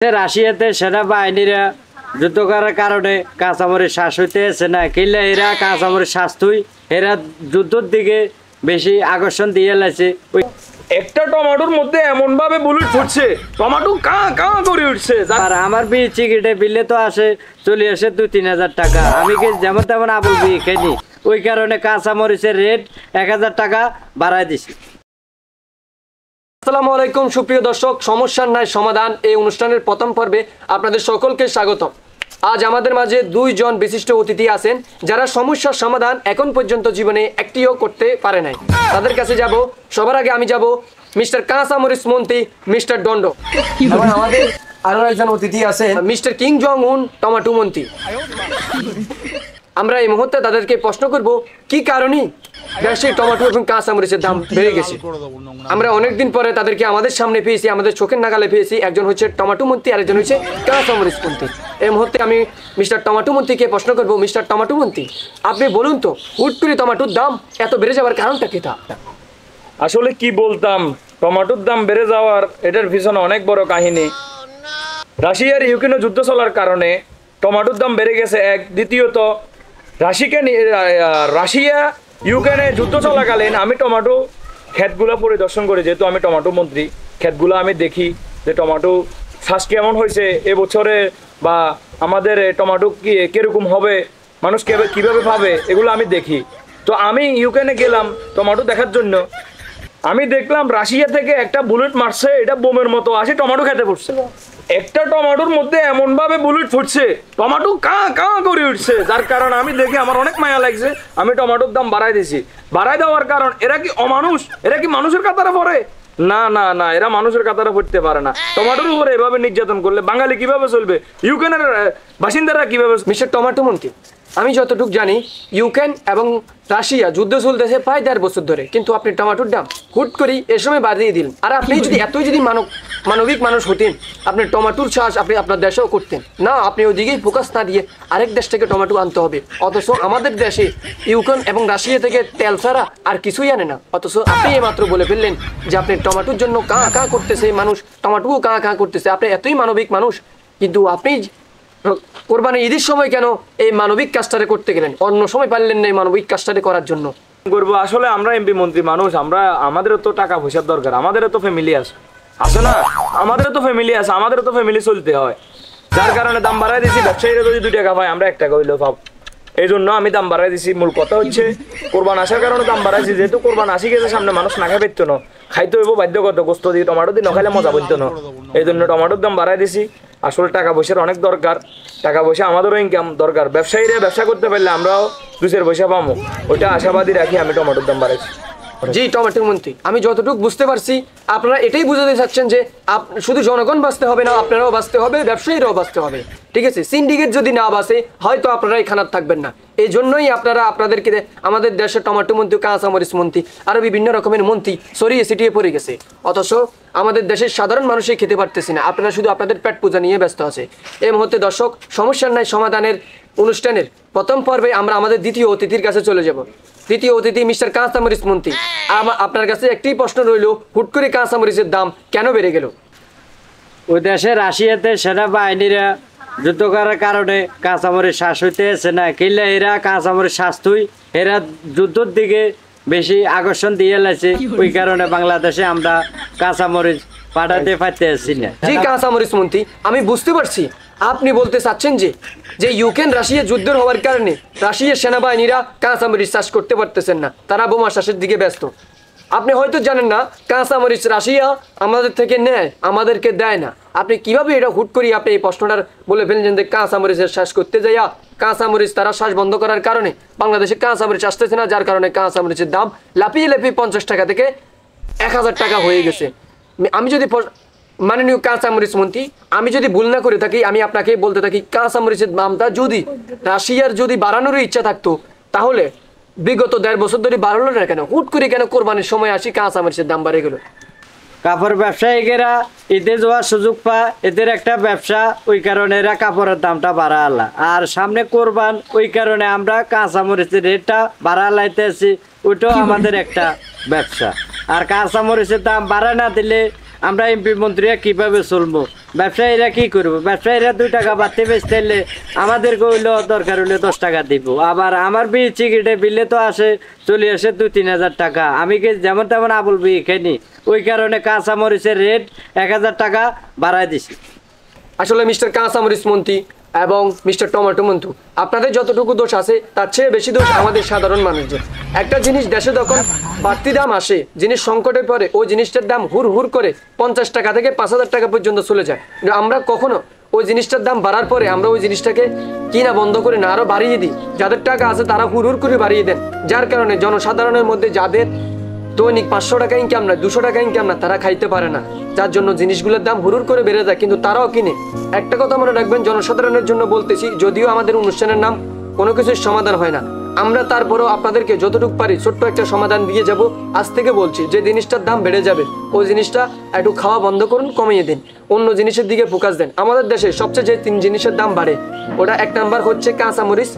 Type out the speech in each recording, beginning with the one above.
রাশিয়াতে সেনাবাহিনীরা যুদ্ধ করার কারণে কাঁচামরিচ শ্বাস হইতে আছে না, কিনলে এরা কাঁচামরিচ স্বাস্থ্যই এরা যুদ্ধের দিকে বেশি আকর্ষণ দিয়ে লাগছে। একটা টমেটোর মধ্যে এমন ভাবে বুলেট ফুটছে, টমেটো কাঁ কাঁ করে উঠছে। আর আমার বি চিকিটে বিলে তো আসে চলে আসে 2-3 হাজার টাকা। আমি কি যেমন তেমন আবুল বি খেলি, ওই কারণে কাঁচামরিচের রেট 1000 টাকা বাড়ায় দিছি। আসসালামু আলাইকুম সুপ্রিয় দর্শক, সমস্যার নাই সমাধান এই অনুষ্ঠানের প্রথম পর্বে আপনাদের সকলকে স্বাগতম। আজ আমাদের মাঝে দুইজন বিশিষ্ট অতিথি আছেন যারা সমস্যার সমাধান এখন পর্যন্ত জীবনে একটিও করতে পারে নাই। তাদের কাছে যাব। সবার আগে আমি যাব মিস্টার কাঁচামরিচ মন্ত্রী মিস্টার দণ্ড। আমাদের আরো একজন অতিথি আছেন মিস্টার কিং জং উন টমেটো মন্ত্রী। আমরা এই মুহূর্তে তাদেরকে প্রশ্ন করব কি কারণে দেশে টমেটো এবং কাঁচামরিচের দাম বেড়ে গেছে। আমরা অনেকদিন পরে তাদেরকে আমাদের সামনে পেয়েছি, আমাদের চোখের নাগালে পেয়েছি। একজন হচ্ছে টমেটো মন্ত্রী, আরেকজন হচ্ছে কাঁচামরিচ মন্ত্রী। এই মুহূর্তে আমি মিস্টার টমেটো মন্ত্রীকে প্রশ্ন করব, মিস্টার টমেটো মন্ত্রী আপনি বলুন তো হুট করে টমেটোর দাম এত বেড়ে যাওয়ার কারণটা কি? তা আসলে কি বলতাম, টমেটোর দাম বেড়ে যাওয়ার এটার পিছনে অনেক বড় কাহিনী। রাশিয়ার ইউক্রেনে যুদ্ধ চলার কারণে টমেটোর দাম বেড়ে গেছে এক। দ্বিতীয়ত রাশিয়া ইউক্রেনে যুদ্ধ চলাকালীন আমি টমেটো ক্ষেতগুলো পরিদর্শন করি, যেহেতু আমি টমেটো মন্ত্রী। ক্ষেতগুলো আমি দেখি যে টমেটো শ্বাস কেমন হয়েছে এবছরে, বা আমাদের টমেটো কিরকম হবে, মানুষ কীভাবে পাবে, এগুলো আমি দেখি। তো আমি ইউক্রেনে গেলাম টমেটো দেখার জন্য। আমি দেখলাম রাশিয়া থেকে একটা বুলেট মারছে, এটা বোমের মতো আসে টমেটো খেতে পড়ছে। একটা টমেটোর মধ্যে এমন ভাবে বুলেট ফুটছে, টমেটো কাঁ কাঁ করে উঠছে, যার কারণে আমি দেখে আমার অনেক মায়া লাগছে। আমি টমেটোর দাম বাড়াই দিয়েছি। বাড়াই দেওয়ার কারণ এরা কি অমানুষ? এরা কি মানুষের কাতারে পড়ে? না না না, এরা মানুষের কাতারে পড়তে পারে না। টমেটোর উপরে এভাবে নির্যাতন করলে বাঙালি কিভাবে চলবে? ইউক্রেনের বাসিন্দারা কিভাবে? মিস্টার টমেটো মন্ত্রী, আমি যতটুকু জানি ইউক্রেন এবং রাশিয়া যুদ্ধ চলতেছে প্রায় 1.5 বছর ধরে, কিন্তু আপনি টমেটোর দাম হুট করে এ সময় বাড়িয়ে দিলেন। আর আপনি যদি এতই যদি মানবিক মানুষ হতেন, আপনি টমেটোর চাষ আপনি আপনার দেশেও করতেন না। আপনি ওইদিকেই ফোকাস না দিয়ে আরেক দেশ থেকে টমেটো আনতে হবে। অথচ আমাদের দেশে ইউক্রেন এবং রাশিয়া থেকে তেল ছাড়া আর কিছুই আনে না। অথচ আপনি এইমাত্র বলে ফেললেন যে আপনি টমেটোর জন্য কাঁ কাঁ করতেছে মানুষ, টমেটোও কাঁ কাঁ করতেছে। আপনি এতই মানবিক মানুষ, কিন্তু আপনি কোরবানি ঈদের সময় কেন এই মানবিক কাজটারে করতে গেলেন? অন্য সময় পারলেন না এই মানবিক কাজটারে করার জন্য? করবো আসলে আমরা এমপি মন্ত্রী মানুষ, আমাদেরও তো টাকা পয়সার দরকার, আমাদেরও তো ফ্যামিলি আছে না, আমাদেরও তো ফ্যামিলি আছে, আমাদেরও তো ফ্যামিলি চলতে হয়। যার কারণে দাম বাড়াই দিয়েছি। ব্যবসায়ীরা যদি 2 টাকা পায়, আমরা 1 টাকা হইলেও পাব, এই জন্য আমি দাম বাড়াই দিছি। মূল কথা হচ্ছে কোরবান আসার কারণে দাম বাড়াইছি। যেহেতু কোরবান আসি গেছে সামনে, মানুষ না খাই পেতো না, খাইতে হইব বাধ্যগত। গোস্ত দিয়ে টমেটো দিয়ে নখাইলে মজা পড়তো না, এই জন্য টমেটোর দাম বাড়াই দিছি। আসলে টাকা পয়সার অনেক দরকার, টাকা পয়সা আমাদেরও ইনকাম দরকার। ব্যবসায়ীরা ব্যবসা করতে পারলে আমরাও 2 পয়সা পাবো, ওইটা আশাবাদী রাখি আমি টমেটোর দাম বাড়াইছি। জি টমেটো মন্ত্রী, আমি যতটুকু বুঝতে পারছি আপনারা এটাই বুঝাতে চাচ্ছেন যে শুধু জনগণ বাঁচতে হবে না, আপনারাও বাঁচতে হবে, ব্যবসায়ীরাও বাঁচতে হবে। ঠিক আছে, সিন্ডিকেট যদি না বাঁচে হয়তো আপনারা এখানে থাকবেন না। এই জন্যই আপনারা আপনাদেরকে আমাদের দেশের টমেটো মন্ত্রী, কাঁচামরিচ মন্ত্রী, আরও বিভিন্ন রকমের মন্ত্রী ছড়িয়ে ছিটিয়ে পড়ে গেছে। অথচ আমাদের দেশের সাধারণ মানুষই খেতে পারতেছি না। আপনারা শুধু আপনাদের পেট পূজা নিয়ে ব্যস্ত আছে। এই মুহূর্তে দর্শক, সমস্যার নাই সমাধানের অনুষ্ঠানের প্রথম পর্বে আমরা আমাদের দ্বিতীয় অতিথির কাছে চলে যাব। দ্বিতীয় অতিথি মিস্টার কাঁচামরিচ মন্ত্রী, আপনার কাছে একটি প্রশ্ন রইল, হুট করে কাঁচামরিচের দাম কেন বেড়ে গেল? ওই দেশে রাশিয়াতে সেনাবাহিনীরা যুদ্ধ করার কারণে কাঁচামরিচ শ্বাস হইতে আছে না, কিনলে এরা কাঁচামরিচ স্বাস্থ্যই এরা যুদ্ধের দিকে বেশি আকর্ষণ দিয়ে লাগছে। ওই কারণে বাংলাদেশে আমরা কাঁচামরিচ পাঠাতে পারতে আসছি না। জি কাঁচামরিচ মন্ত্রী, আমি বুঝতে পারছি আপনি বলতে চাচ্ছেন যে ইউক্রেন রাশিয়া যুদ্ধের হওয়ার কারণে রাশিয়ার সেনাবাহিনীরা কাঁচামরিচ চাষ করতে পারতেছেন না, তারা বোমা চাষের দিকে ব্যস্ত। আপনি হয়তো জানেন না কাঁচামরিচ রাশিয়া আমাদের থেকে নেয়, আমাদেরকে দেয় না। আপনি কিভাবে এটা হুট করি আপনি এই প্রশ্নটার বলে ফেলছেন যে কাঁচামরিচের চাষ করতে যাইয়া কাঁচামরিচ তারা শ্বাস বন্ধ করার কারণে বাংলাদেশে কাঁচামরিচ আসতেছে না, যার কারণে কাঁচামরিচের দাম লাফিয়ে 50 টাকা থেকে 1000 টাকা হয়ে গেছে। আমি যদি মাননীয় কাঁচামরিচ মন্ত্রী, আমি যদি ভুল না করে থাকি, আমি আপনাকে বলতে থাকি কাঁচামরিচের দামটা যদি রাশিয়ার যদি বাড়ানোর ইচ্ছা থাকতো তাহলে বিগত 1.5 বছর ধরে বাড়ালো না কেন? হুট করে কেন কোরবানির সময় আসি কাঁচামরিচের দাম বাড়ে গেল? কাপড় ব্যবসায়ীরা ঈদে যাওয়ার সুযোগ পায়, এদের একটা ব্যবসা, ওই কারণে এরা কাপড়ের দামটা বাড়া আলা। আর সামনে কোরবান, ওই কারণে আমরা কাঁচামরিচের রেটটা বাড়া লাইতেছি, ওইটাও আমাদের একটা ব্যবসা। আর কাঁচামরিচের দাম বাড়া না দিলে আমরা এমপি মন্ত্রীরা কিভাবে চলবো? ব্যবসায়ীরা কি করবো? ব্যবসায়ীরা 2 টাকা বাড়তে বেচতে এলে আমাদেরকে হইলো দরকার হলে 10 টাকা দিব। আবার আমার টিকিটে বিলে তো আসে চলে আসে 2-3 হাজার টাকা। আমি কি যেমন তেমন আবুল বিয়ে খাইনি, ওই কারণে কাঁচা মরিচের রেট 1000 টাকা বাড়ায় দিছি। আসলে মিস্টার কাঁচামরিচ মন্ত্রী এবং মিস্টার টমেটো মন্ত্রী, আপনাদের যতটুকু দোষ আছে তার চেয়ে বেশি দোষ আমাদের সাধারণ মানুষদের। একটা জিনিস দেশে যখন বাড়তি দাম আসে, জিনিস সংকটে পড়ে, ওই জিনিসটার দাম হুর হুর করে 50 টাকা থেকে 5000 টাকা পর্যন্ত চলে যায়। কিন্তু আমরা কখনো ওই জিনিসটার দাম বাড়ার পরে আমরা ওই জিনিসটাকে কিনা বন্ধ করে না, আরো বাড়িয়ে দিই। যাদের টাকা আছে তারা হুর হুর করে বাড়িয়ে দেন, যার কারণে জনসাধারণের মধ্যে যাদের দৈনিক 500 টাকা ইনকাম না, 200 টাকা ইনকাম না, তারা খাইতে পারে না, যার জন্য জিনিসগুলোর দাম হুরুর করে বেড়ে যায়, কিন্তু তারাও কিনে। একটা কথা মনে রাখবেন, জনসাধারণের জন্য বলতেছি, যদিও আমাদের অনুষ্ঠানের নাম কোনো কিছুর সমাধান হয় না, আমরা তারপরেও আপনাদেরকে যতটুকু পারি ছোট্ট একটা সমাধান দিয়ে যাব। আজ থেকে বলছি, যে জিনিসটার দাম বেড়ে যাবে ওই জিনিসটা একটু খাওয়া বন্ধ করুন, কমিয়ে দিন, অন্য জিনিসের দিকে ফোকাস দেন। আমাদের দেশে সবচেয়ে যে 3 জিনিসের দাম বাড়ে, ওটা 1 নাম্বার হচ্ছে কাঁচামরিচ,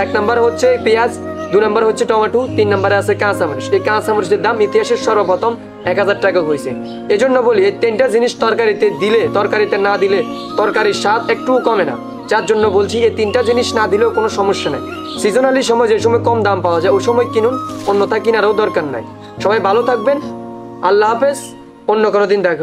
1 নাম্বার হচ্ছে পেঁয়াজ, 2 নাম্বার হচ্ছে টমেটো, 3 নাম্বারে আছে কাঁচামরিচ। এই কাঁচামরিচের দাম ইতিহাসের সর্বপ্রথম 1000 টাকা হয়েছে। এই জন্য বলি, এই 3টা জিনিস তরকারিতে দিলে, তরকারিতে না দিলে তরকারির স্বাদ একটুও কমে না। যার জন্য বলছি, এই 3টা জিনিস না দিলেও কোনো সমস্যা নাই। সিজনালি সময়, যে সময় কম দাম পাওয়া যায় ওই সময় কিনুন, অন্যথা কেনারও দরকার নাই। সবাই ভালো থাকবেন, আল্লাহ হাফেজ, অন্য কোনো দিন দেখা।